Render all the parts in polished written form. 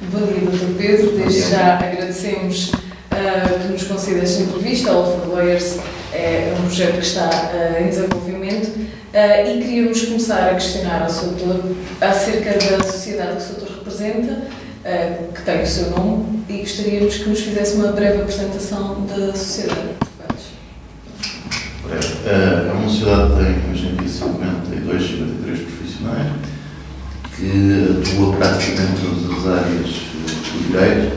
Bom dia, Dr. Pedro. Desde já agradecemos que nos conceda esta entrevista. A All for Lawyers é um projeto que está em desenvolvimento e queríamos começar a questionar ao Sr. Doutor acerca da sociedade que o Sr. Doutor representa, que tem o seu nome, e gostaríamos que nos fizesse uma breve apresentação da sociedade. É uma sociedade que tem hoje em dia 53 profissionais, que atua praticamente em todas as áreas do direito,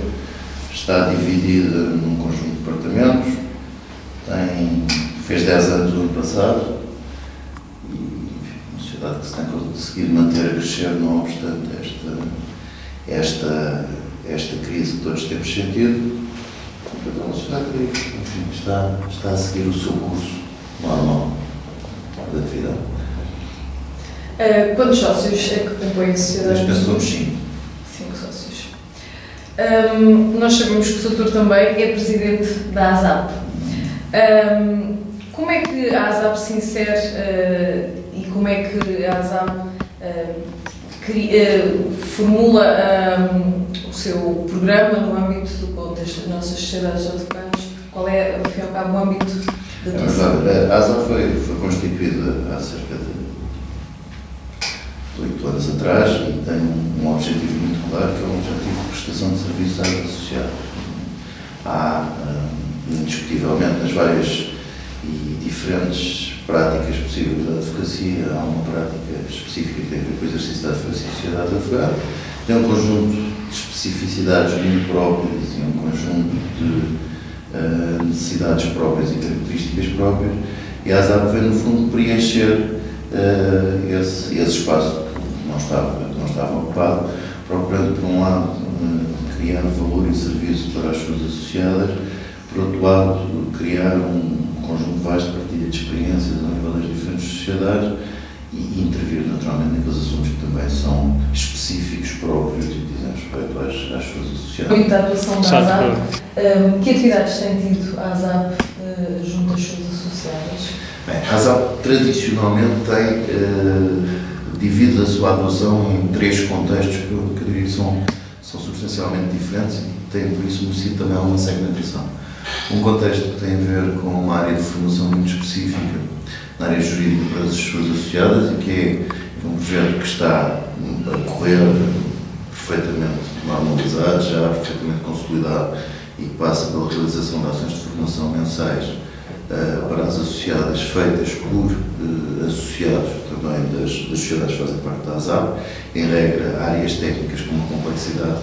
está dividida num conjunto de departamentos, fez 10 anos no ano passado, e uma sociedade que se tem conseguido manter a crescer, não obstante esta crise que todos temos sentido. É uma sociedade que, enfim, está a seguir o seu curso normal de atividade. Quantos sócios é que compõem a sociedade? Neste momento somos 5. 5 sócios. Nós sabemos que o Sr. Doutor também é presidente da ASAP. Como é que a ASAP se insere e como é que a ASAP formula o seu programa no âmbito das nossas sociedades de advogados? Qual é, ao fim e ao cabo, o âmbito da atuação? A ASAP foi constituída há cerca de 8 anos atrás e tem um objetivo muito claro, que é um objetivo de prestação de serviços às associadas. Há, indiscutivelmente, nas várias e diferentes práticas possíveis da advocacia, há uma prática específica que tem a ver com o exercício da advocacia e sociedade advogada, tem um conjunto de especificidades muito próprias e um conjunto de necessidades próprias e características próprias, e a ASAP vem, no fundo, preencher esse espaço que não estava ocupado, procurando, por um lado, criar valor e serviço para as suas associadas, por outro lado, criar um conjunto vasto de partilha de experiências a nível das diferentes sociedades e intervir, naturalmente, naqueles assuntos que também são específicos, próprios e dizem respeito às suas associadas. Muito da atuação da ASAP, que atividades tem tido a ASAP junto às suas associadas? Bem, a ASAP tradicionalmente divide a sua atuação em 3 contextos que eu diria que são substancialmente diferentes e têm, por isso, merecido também uma segmentação. Um contexto que tem a ver com uma área de formação muito específica na área jurídica para as suas associadas e que é um projeto que está a correr perfeitamente normalizado, já perfeitamente consolidado e que passa pela realização de ações de formação mensais para as associadas feitas por associados também das sociedades que fazem parte da ASAP, em regra áreas técnicas com uma complexidade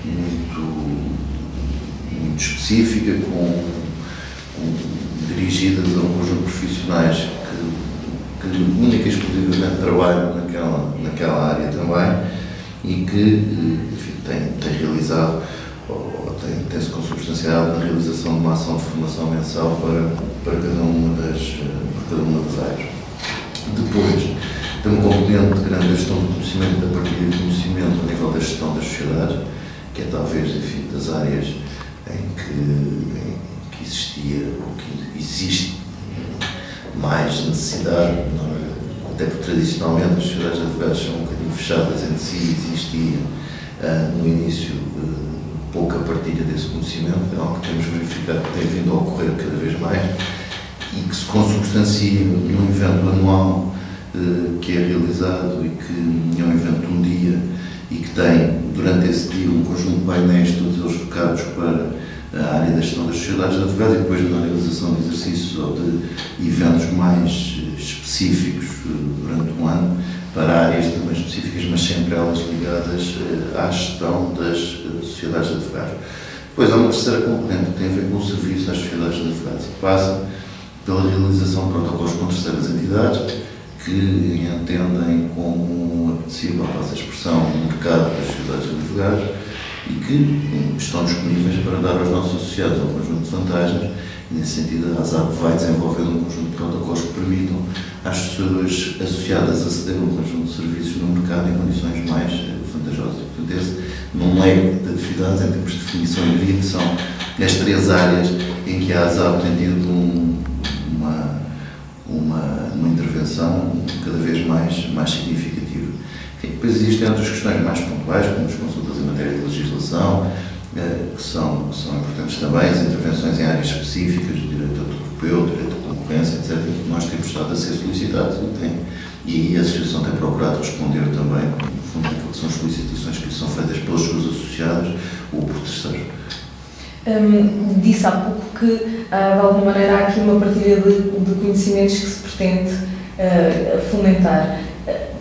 muito específica, dirigidas a um conjunto de profissionais que única e exclusivamente trabalham naquela área também e que, enfim, tem realizado ou tem-se consubstanciado na realização de uma ação de formação mensal para cada uma das áreas. Depois, tem um componente de grande gestão do conhecimento, da partilha de conhecimento a nível da gestão das sociedades, que é talvez, enfim, das áreas em que existia ou que existe mais necessidade, até porque tradicionalmente as sociedades de advogados são um bocadinho fechadas entre si, existia no início pouca partilha desse conhecimento, é algo que temos verificado que tem vindo a ocorrer cada vez mais e que se consubstancia num evento anual que é realizado e que é um evento de um dia e que tem durante esse dia um conjunto de painéis, todos eles focados para a área da gestão das sociedades de advogados e depois na realização de exercícios ou de eventos mais específicos durante um ano para áreas também específicas, mas sempre elas ligadas à gestão das sociedades de advogados. Depois há uma terceira componente que tem a ver com o serviço às sociedades de advogados e que passa pela realização de protocolos com terceiras entidades que entendem como apetecível, passa a expressão, o mercado das sociedades de advogados e que estão disponíveis para dar aos nossos associados um conjunto de vantagens. E, nesse sentido, a ASAP vai desenvolvendo um conjunto de protocolos que permitam às pessoas associadas aceder a um conjunto de serviços no mercado em condições mais vantajosas. Portanto, esse num leque de atividades, em termos de definição, eu diria que são as 3 áreas em que a ASAP tem tido uma intervenção cada vez mais significativa. Depois existem outras questões mais pontuais, como as consultas específicas em matéria de legislação, que são importantes também, as intervenções em áreas específicas do direito europeu, direito da concorrência, etc., que nós temos estado a ser solicitados e a Associação tem procurado responder também, no fundo, aquilo que são as solicitações que são feitas pelas suas associadas ou por terceiros. Disse há pouco que, de alguma maneira, há aqui uma partilha de conhecimentos que se pretende fomentar.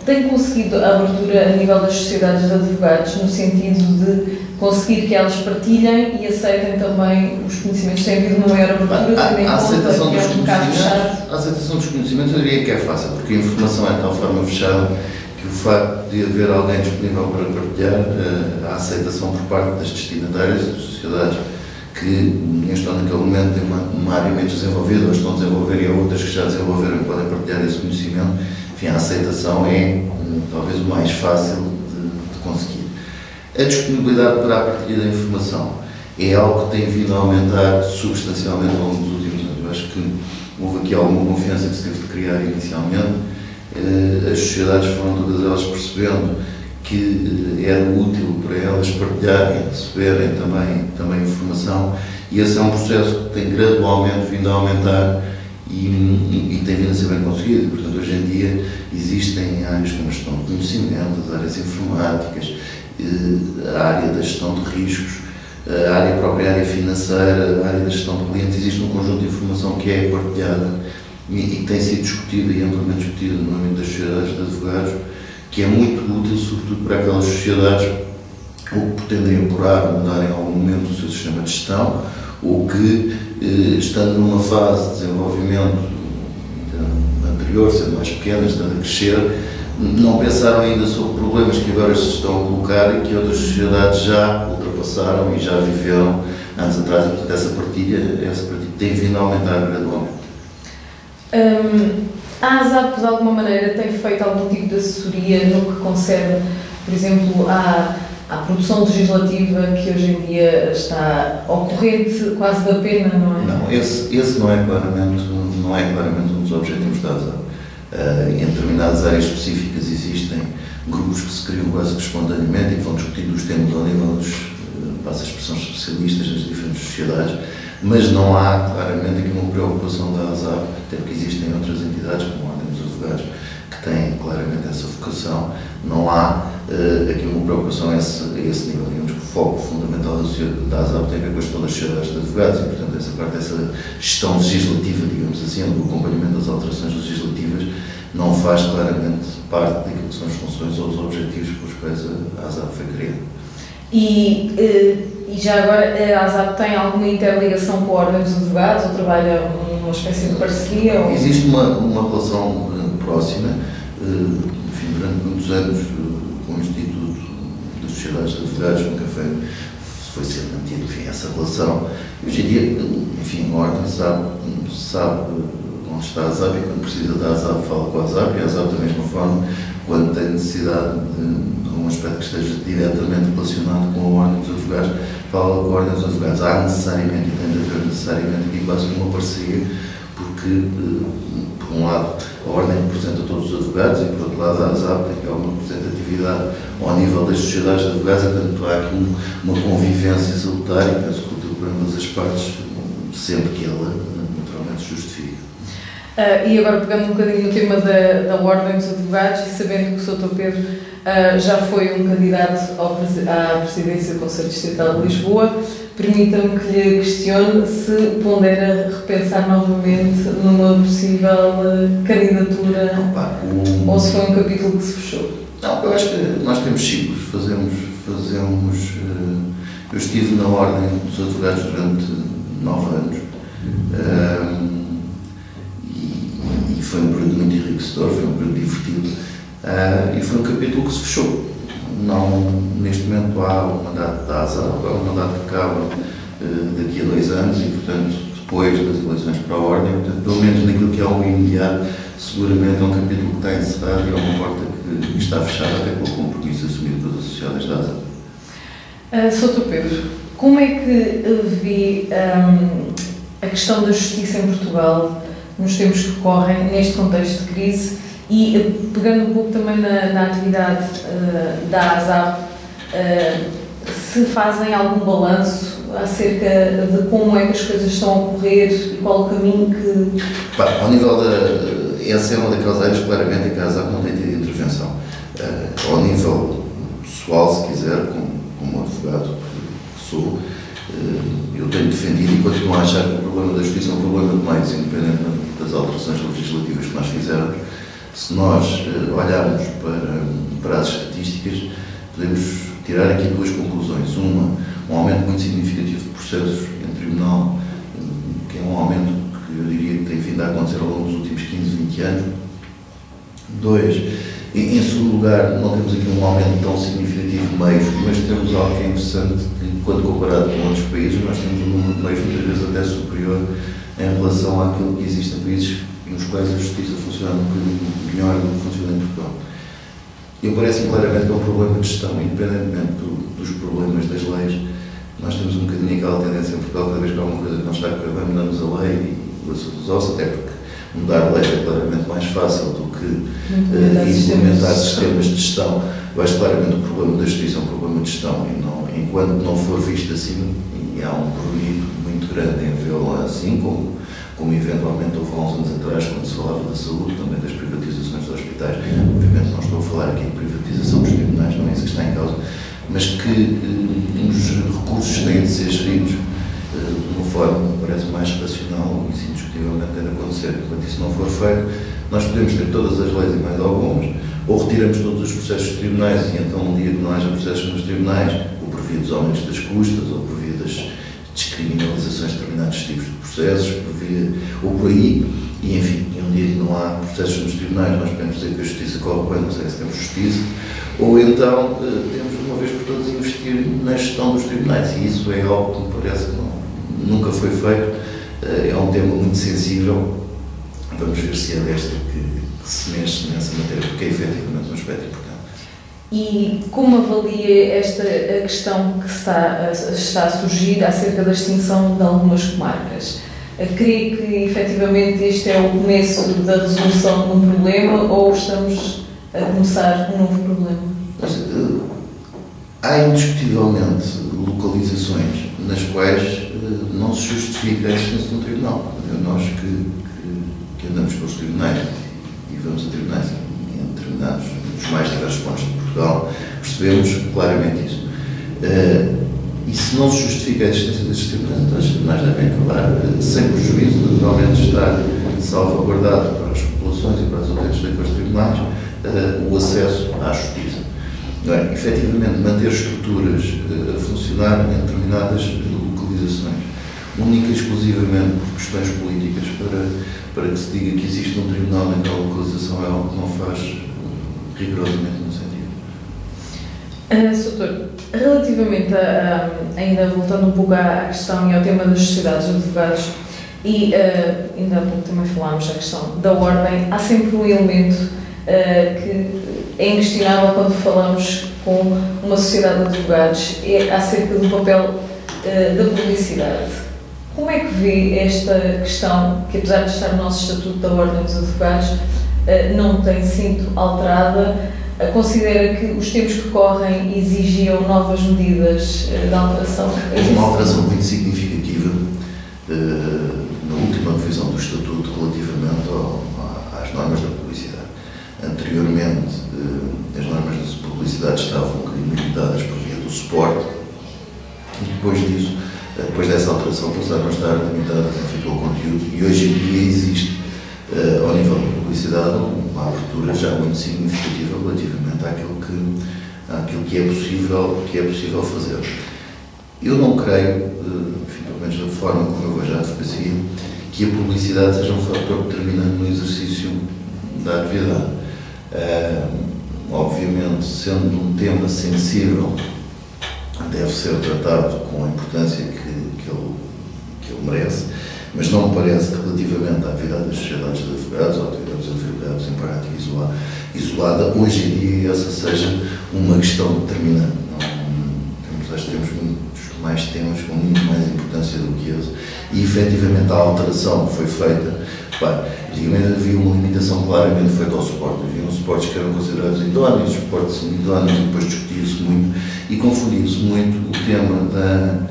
Tem conseguido a abertura a nível das sociedades de advogados, no sentido de conseguir que elas partilhem e aceitem também os conhecimentos? Tem havido uma maior abertura, tendo em conta que é um bocado fechado? A aceitação dos conhecimentos eu diria que é fácil, porque a informação é de tal forma fechada que o facto de haver alguém disponível para partilhar, a aceitação por parte das destinatárias, das sociedades que estão naquele momento têm uma área menos desenvolvida, ou estão a desenvolver, e há outras que já desenvolveram e podem partilhar esse conhecimento. Enfim, a aceitação é talvez o mais fácil de conseguir. A disponibilidade para a partilha da informação é algo que tem vindo a aumentar substancialmente ao longo dos últimos anos. Eu acho que houve aqui alguma confiança que se teve de criar inicialmente. As sociedades foram todas elas percebendo que era útil para elas partilharem, receberem também informação, e esse é um processo que tem gradualmente vindo a aumentar e tem vindo a ser bem conseguido. Portanto, hoje em dia existem áreas como a gestão de conhecimento, as áreas informáticas, a área da gestão de riscos, a própria área financeira, a área da gestão de clientes. Existe um conjunto de informação que é partilhada e que tem sido discutida e amplamente discutida no âmbito das sociedades de advogados, que é muito útil, sobretudo para aquelas sociedades ou que pretendem apurar ou mudar em algum momento o seu sistema de gestão, ou que, estando numa fase de desenvolvimento anterior, sendo mais pequenas, estando a crescer, não pensaram ainda sobre problemas que agora se estão a colocar e que outras sociedades já ultrapassaram e já viveram anos atrás. E, portanto, essa partilha tem vindo a aumentar gradualmente. A ASAP, de alguma maneira, tem feito algum tipo de assessoria no que concerne, por exemplo, à produção legislativa que hoje em dia está ocorrente quase da pena, não é? Não, esse não é claramente um dos objetivos da ASAP. Em determinadas áreas específicas existem grupos que se criam quase que espontaneamente e que vão discutindo os temas ao nível dos, passa a expressão, especialistas das diferentes sociedades, mas não há claramente aqui uma preocupação da ASAP, até porque existem outras entidades, como a Ordem dos Advogados, que têm claramente essa vocação. Não há aqui uma preocupação a esse nível. Digamos que o foco fundamental da ASAP tem a ver com a gestão das sociedades de advogados e, portanto, essa parte, essa gestão legislativa, digamos assim, do acompanhamento das alterações legislativas, não faz claramente parte daquilo que são as funções ou os objetivos pelos quais a ASAP foi criada. E já agora, a ASAP tem alguma interligação com a Ordem dos Advogados ou trabalha uma espécie de parceria? Ou... Existe uma relação próxima. Enfim, durante muitos anos, com o Instituto das Sociedades de Advogados, nunca foi ser mantido, enfim, essa relação. Hoje em dia, enfim, a Ordem sabe onde está a ASAP, e quando precisa da ASAP fala com a ASAP, e a ASAP da mesma forma, quando tem necessidade de um aspecto que esteja diretamente relacionado com a Ordem dos Advogados, fala com a Ordem dos Advogados. Há necessariamente, e tem de haver necessariamente aqui quase uma parceria, porque, por um lado, a Ordem representa todos os advogados e, por outro lado, a ASAP tem aqui alguma representatividade ao nível das sociedades de advogados, e, portanto, há aqui uma convivência salutar e penso que útil para ambas as partes, sempre que ela naturalmente se justifique. E agora, pegando um bocadinho no tema da Ordem dos Advogados e sabendo que o Sr. Pedro já foi um candidato à presidência do Conselho Distrital de Lisboa, permita-me que lhe questione se pondera repensar novamente numa possível candidatura ou se foi um capítulo que se fechou. Não, eu acho que nós temos ciclos, eu estive na Ordem dos Advogados durante 9 anos. E foi um período muito enriquecedor, foi um período divertido, e foi um capítulo que se fechou. Neste momento há o mandato da ASAP, há um mandato que acaba daqui a 2 anos e, portanto, depois das eleições para a Ordem, portanto, pelo menos naquilo que é o imediato, seguramente é um capítulo que está encerrado e é uma porta que está fechada até pelo compromisso assumido pelas associadas da ASAP. Sr. Pedro, como é que vê a questão da justiça em Portugal nos tempos que correm, neste contexto de crise, e pegando um pouco também na atividade da ASAP, se fazem algum balanço acerca de como é que as coisas estão a ocorrer e qual o caminho que... Ao nível essa é uma daquelas áreas claramente em que a ASAP não tem tido intervenção. Ao nível pessoal, se quiser, como advogado que sou, eu tenho defendido e continuo a achar que o problema da justiça é um problema de meios, independentemente das alterações legislativas que nós fizermos. Se nós olharmos para as estatísticas, podemos tirar aqui duas conclusões. Uma, um aumento muito significativo de processos em tribunal, que é um aumento que eu diria que tem vindo a acontecer ao longo dos últimos 15, 20 anos. Dois, em segundo lugar, não temos aqui um aumento tão significativo de meios, mas temos algo que é interessante, que quando comparado com outros países, nós temos um número de meios muitas vezes até superior em relação àquilo que existe em países nos quais a justiça funciona um bocadinho melhor do que funciona em Portugal. Eu parece-me claramente que é um problema de gestão, independentemente dos problemas das leis. Nós temos um bocadinho aquela tendência em Portugal, cada vez que há alguma coisa que não está a correr bem, mudamos a lei e o assunto resolve-se, até porque mudar a lei é claramente mais fácil do que implementar sistemas de gestão. Eu acho claramente que o problema da justiça é um problema de gestão e não, enquanto não for visto assim, e há um ruído muito grande em vê-lo assim, como eventualmente houve há uns anos atrás, quando se falava da saúde, também das privatizações dos hospitais. Obviamente não estou a falar aqui de privatização dos tribunais, não é isso que está em causa, mas que os recursos têm de ser geridos de uma forma que parece mais racional, e isso indiscutivelmente tem de acontecer. Enquanto isso não for feito, nós podemos ter todas as leis e mais algumas, ou retiramos todos os processos dos tribunais, e então um dia que não haja processos nos tribunais, ou por via dos aumentos das custas, ou por via das descriminalizações de determinados tipos de processos, ou por aí, e enfim, um dia que não há processos nos tribunais, nós podemos dizer que a justiça corre bem, não sei se temos justiça, ou então temos de uma vez por todas investir na gestão dos tribunais, e isso é algo que me parece que nunca foi feito, é um tema muito sensível, vamos ver se é desta que se mexe nessa matéria, porque é efetivamente um aspecto importante. E como avalia esta a questão que está a surgir acerca da extinção de algumas comarcas? Crê que efetivamente este é o começo da resolução de um problema ou estamos a começar um novo problema? Mas, há indiscutivelmente localizações nas quais não se justifica a existência de um tribunal. Nós que andamos pelos tribunais e vamos a tribunais em determinados, nos mais diversos pontos de Portugal, percebemos claramente isso. E se não se justifica a existência destes tribunais, então os tribunais devem acabar sem prejuízo de realmente estar salvaguardado para as populações e para os utentes daqueles tribunais o acesso à justiça. Efetivamente, manter estruturas a funcionar em determinadas localizações, única e exclusivamente por questões políticas, para que se diga que existe um tribunal naquela localização, é algo que não faz rigorosamente no sentido. Soutor, relativamente ainda voltando um pouco à questão e ao tema das sociedades de advogados, e ainda há pouco também falámos da questão da ordem, há sempre um elemento que é inquestionável quando falamos com uma sociedade de advogados, é acerca do papel da publicidade. Como é que vê esta questão, que apesar de estar no nosso Estatuto da Ordem dos Advogados, não tem sido alterada? Considera que os tempos que correm exigiam novas medidas de alteração? Houve uma alteração muito significativa na última revisão do Estatuto relativamente às normas da publicidade. Anteriormente, as normas da publicidade estavam um bocadinho limitadas por via do suporte, e depois disso, depois dessa alteração, passaram a estar limitadas ao conteúdo, e hoje em dia existe, ao nível da publicidade, uma abertura já muito significativa relativamente àquilo que é possível fazer. Eu não creio, enfim, pelo menos da forma como eu vejo a advocacia, que a publicidade seja um fator determinante no exercício da atividade. Obviamente, sendo um tema sensível, deve ser tratado com a importância que ele merece, mas não me parece que relativamente à atividade das sociedades de advogados, ou à atividade dos advogados em prática isolada, hoje em dia essa seja uma questão determinante. Acho que temos muitos mais temas com muito mais importância do que esse, e efetivamente a alteração que foi feita, antigamente havia uma limitação claramente feita ao suporte, havia um suporte suportes que eram considerados idóneos, suportes idóneos, e depois discutia-se muito e confundia-se muito o tema da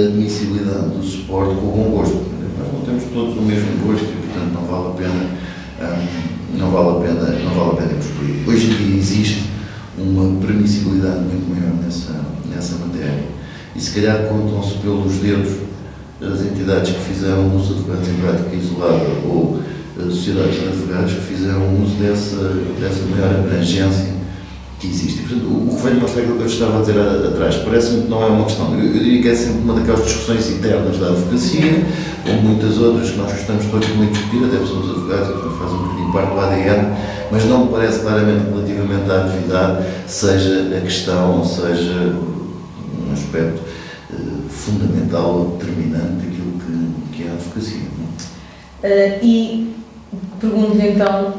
admissibilidade do suporte com o bom gosto. Nós não temos todos o mesmo gosto e, portanto, não vale a pena discutir. Hoje em dia existe uma permissibilidade muito maior nessa matéria e, se calhar, contam-se pelos dedos as entidades que fizeram uso de advogados em prática isolada ou sociedades de advogados que fizeram uso dessa maior abrangência que existe. E, portanto, o que veio mostrar aquilo que eu estava a dizer atrás, parece-me que não é uma questão, eu diria que é sempre uma daquelas discussões internas da advocacia, como muitas outras que nós gostamos todos muito de discutir, até somos advogados, portanto faz um bocadinho parte do ADN, mas não me parece claramente relativamente à atividade, seja a questão, seja um aspecto fundamental ou determinante daquilo que é a advocacia. E pergunto-lhe então,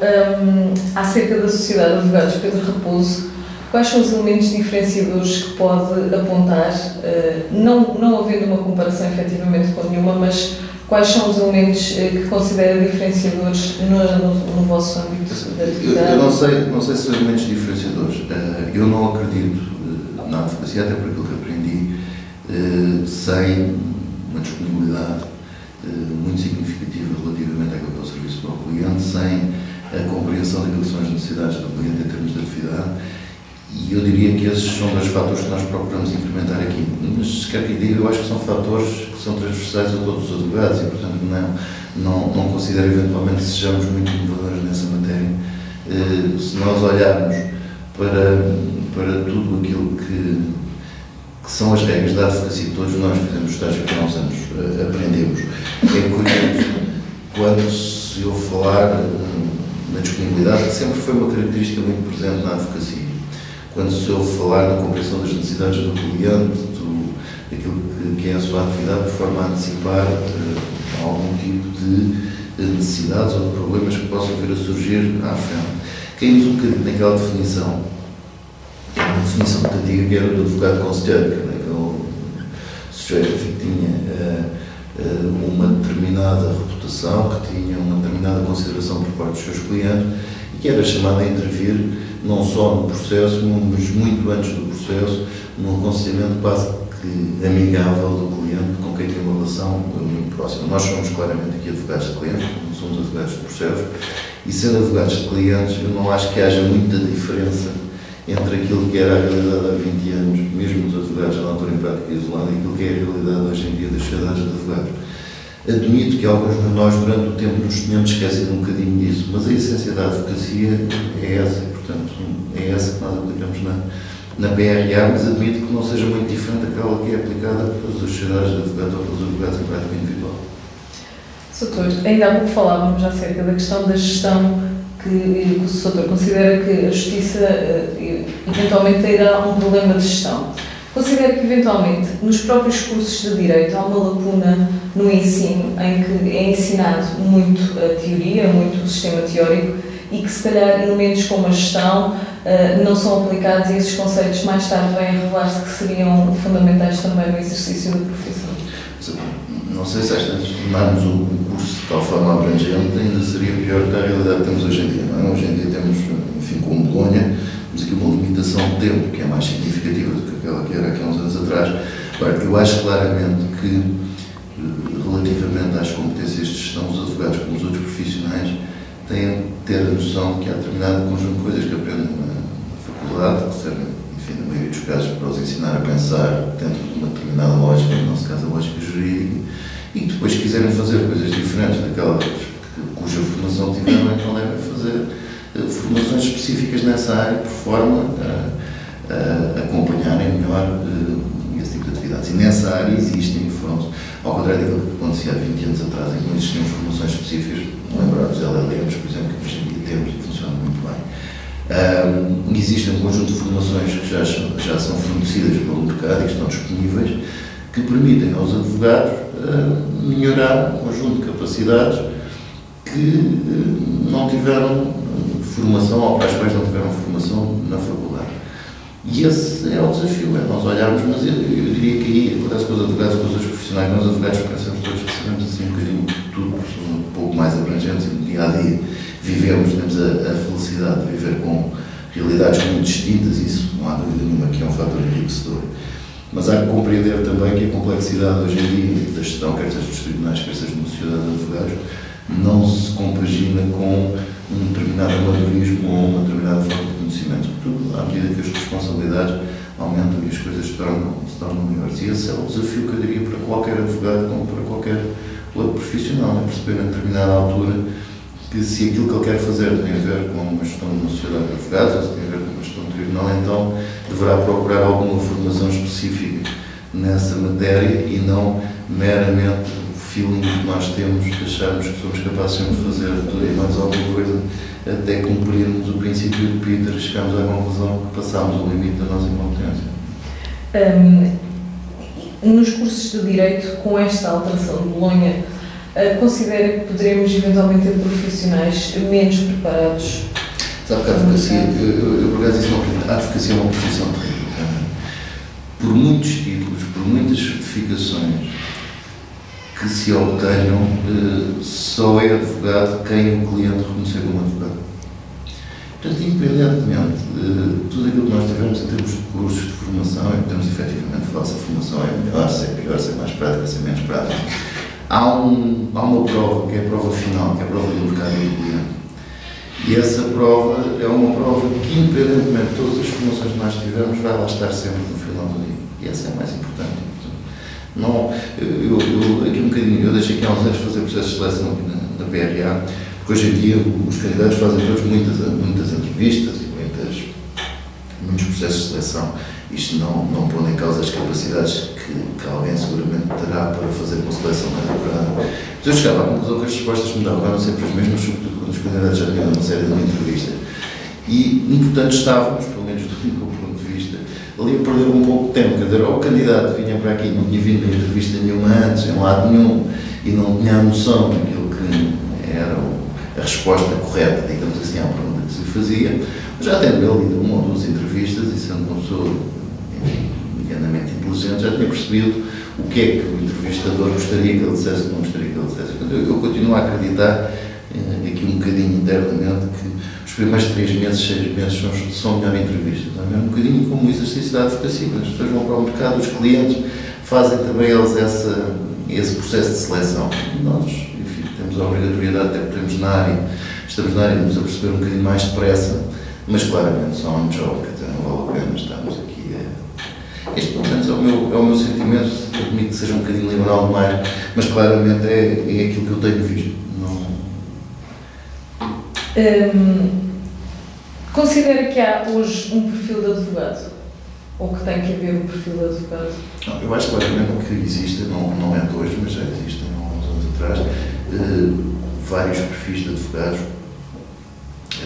acerca da Sociedade de Advogados Pedro Raposo, quais são os elementos diferenciadores que pode apontar, não havendo uma comparação efetivamente com nenhuma, mas quais são os elementos que considera diferenciadores no vosso âmbito de atividade? Eu não sei se são elementos diferenciadores. Eu não acredito na advocacia, até por aquilo que aprendi, sem uma disponibilidade muito significativa relativamente àquilo que é o serviço para o cliente, sem a compreensão daquilo que são as necessidades do cliente em termos de atividade. E eu diria que esses são os fatores que nós procuramos implementar aqui. Mas, quer que diga, eu acho que são fatores que são transversais a todos os advogados e, portanto, não considero eventualmente que sejamos muito inovadores nessa matéria. Se nós olharmos para tudo aquilo que são as regras da advocacia que todos nós fizemos o estágio que há uns anos aprendemos, é curioso quando se eu falar na disponibilidade, que sempre foi uma característica muito presente na advocacia. Quando se eu falar na compreensão das necessidades do cliente, daquilo que é a sua atividade, de forma a antecipar algum tipo de necessidades ou de problemas que possam vir a surgir à frente. Caímos um bocadinho naquela definição, uma definição muito antiga, que era do advogado conselheiro, que era aquele sujeito que tinha uma determinada reputação, que tinha uma determinada consideração por parte dos seus clientes e que era chamado a intervir não só no processo, mas muito antes do processo, num aconselhamento quase que amigável do cliente, com quem tem uma relação muito próxima. Nós somos claramente aqui advogados de clientes, não somos advogados de processos, e sendo advogados de clientes, eu não acho que haja muita diferença entre aquilo que era a realidade há 20 anos, mesmo dos advogados na altura em prática isolada, e aquilo que é a realidade hoje em dia das sociedades de advogados. Admito que alguns de nós, durante o tempo, nos tenhamos esquecido um bocadinho disso, mas a essência da advocacia é essa, e, portanto, é essa que nós aplicamos na PRA, mas admito que não seja muito diferente daquela que é aplicada pelas sociedades de advogados ou pelos advogados em prática individual. Soutor, ainda há pouco falávamos acerca da questão da gestão, que o Soutor considera que a Justiça eventualmente terá um problema de gestão. Considero que, eventualmente, nos próprios cursos de Direito há uma lacuna no ensino, em que é ensinado muito a teoria, muito o sistema teórico, e que, se calhar, elementos como a gestão não são aplicados e esses conceitos mais tarde vêm a revelar-se que seriam fundamentais também no exercício da profissão. Não sei se às vezes tornarmos o curso de tal forma abrangente ainda seria pior que a realidade que temos hoje em dia. Não é? Hoje em dia temos, enfim, como Bolonha, temos aqui uma limitação de tempo que é mais significativa do que aquela que era aqui há uns anos atrás. Agora, eu acho claramente que, relativamente às competências de gestão, os advogados, como os outros profissionais, têm de ter a noção que há determinado conjunto de coisas que aprendem na faculdade, que servem, enfim, na maioria dos casos, para os ensinar a pensar dentro de uma determinada lógica, no nosso caso a lógica jurídica, e que depois, se quiserem fazer coisas diferentes daquelas cuja formação tiveram, então devem fazer formações específicas nessa área, por forma a acompanharem melhor esse tipo de atividades. E nessa área existem, ao contrário daquilo que acontecia há 20 anos atrás, em que não existiam formações específicas, lembrar dos LLMs, por exemplo, que hoje em dia temos e que funcionam muito bem. Existem um conjunto de formações que já são fornecidas pelo mercado e que estão disponíveis, que permitem aos advogados melhorar um conjunto de capacidades que não tiveram formação, ou para as quais não tiveram formação na faculdade. E esse é o desafio, é nós olharmos, mas eu diria que aí, acontece com os advogados, com os outros profissionais, nós advogados pensamos todos que sabemos assim um bocadinho de tudo, somos um pouco mais abrangentes e no dia a dia vivemos, temos a felicidade de viver com realidades muito distintas, e isso não há dúvida nenhuma que é um fator enriquecedor. Mas há que compreender também que a complexidade hoje em dia da gestão, quer seja dos tribunais, quer seja da sociedade de advogados, não se compagina com um determinado amadorismo ou uma determinada falta de conhecimento. Tudo à medida que as responsabilidades aumentam e as coisas se tornam maiores. E esse é o desafio que eu diria para qualquer advogado, como para qualquer outro profissional, é perceber a determinada altura que se aquilo que ele quer fazer tem a ver com uma gestão de uma sociedade de advogados, ou se tem a ver com uma gestão de tribunal, então deverá procurar alguma formação específica nessa matéria e não meramente o feeling que nós temos de acharmos que somos capazes de fazer tudo e mais alguma coisa até cumprirmos o princípio de Peter e chegamos à conclusão que passámos o limite da nossa incompetência. Nos cursos de Direito, com esta alteração de Bolonha, considera que poderemos eventualmente ter profissionais menos preparados? Sabe que a advocacia, eu por acaso disse uma coisa, a advocacia é uma profissão terrível. Por muitos títulos, por muitas certificações que se obtenham, só é advogado quem o cliente reconhecer como advogado. Portanto, independentemente de tudo aquilo que nós tivemos em termos de cursos de formação, e podemos efetivamente falar se a formação é melhor, se é pior, se é mais prática, se é menos prática, há uma prova, que é a prova final, que é a prova do mercado e do cliente. E essa prova é uma prova que, independentemente de todas as formações que nós tivermos, vai lá estar sempre no final do dia. E essa é a mais importante. Não, aqui um bocadinho, eu deixei aqui há uns anos fazer processos de seleção na PRA, porque hoje em dia os candidatos fazem todos muitas entrevistas e muitos processos de seleção. Isto não põe em causa as capacidades que alguém seguramente terá para fazer uma seleção mais acurada. Mas eu chegava à conclusão que as respostas me davam eram sempre as mesmas, sobretudo quando os candidatos já tinham uma série de entrevistas. E, portanto, estávamos, pelo menos do meu ponto de vista, ali a perder um pouco de tempo. Quer dizer, ou o candidato vinha para aqui, não tinha vindo a entrevista nenhuma antes, em lado nenhum, e não tinha a noção daquilo que era a resposta correta, digamos assim, à pergunta que se fazia. Já tendo ele lido uma ou duas entrevistas e sendo uma pessoa, enfim, medianamente inteligente, já tinha percebido o que é que o entrevistador gostaria que ele dissesse, que não gostaria que ele dissesse. Portanto, eu continuo a acreditar, aqui um bocadinho internamente, que os primeiros 3 meses, 6 meses são a melhor entrevista. É um bocadinho como o exercício da advocacia. As pessoas vão para o mercado, os clientes fazem também eles esse processo de seleção. E nós, enfim, temos a obrigatoriedade, até porque estamos na área, vamos a perceber um bocadinho mais depressa, mas claramente só um job, quer dizer, não vale a pena estarmos aqui. Este, pelo menos, é o meu sentimento, admito que seja um bocadinho liberal demais, mas claramente é aquilo que eu tenho visto. Considera que há hoje um perfil de advogado? Ou que tem que haver um perfil de advogado? Não, eu acho claramente que existe, não é de hoje, mas já existem há uns anos atrás, vários perfis de advogados,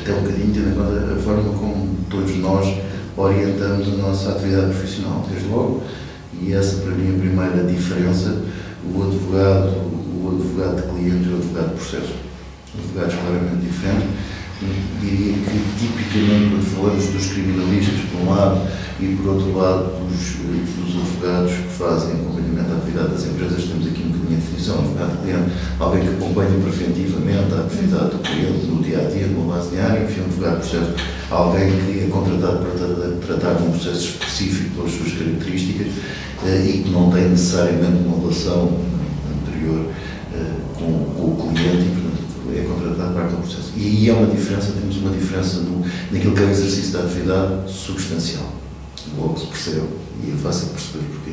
até um bocadinho tendo em conta a forma como todos nós orientamos a nossa atividade profissional, desde logo, e essa para mim é a primeira diferença, o advogado de cliente e o advogado de processo. Advogados claramente diferentes. Diria que tipicamente quando falamos dos criminalistas por um lado e por outro lado dos advogados que fazem acompanhamento à atividade das empresas, temos aqui um bocadinho a definição, advogado de cliente, alguém que acompanha preventivamente a atividade do cliente no dia a dia, numa base diária, enfim, um advogado de processo, alguém que é contratado para tratar de um processo específico pelas suas características e que não tem necessariamente uma relação anterior com o cliente e, portanto, é contratado para aquele processo. E aí temos uma diferença naquilo que é o exercício da atividade substancial. Logo se percebe, e é fácil perceber porquê.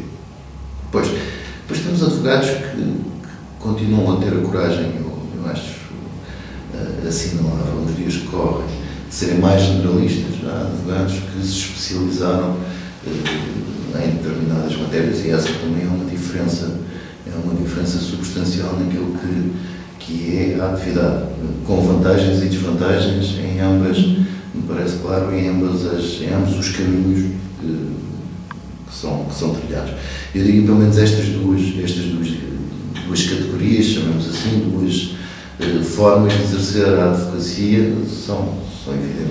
Depois temos advogados que continuam a ter a coragem, eu acho, assinalável nos dias que correm, de serem mais generalistas. Há advogados que se especializaram em determinadas matérias e essa também é uma diferença substancial naquilo que é a atividade, com vantagens e desvantagens em ambas, me parece claro, em ambos os caminhos que são trilhados. Eu diria pelo menos estas duas categorias, chamamos assim, duas formas de exercer a advocacia são evidentes.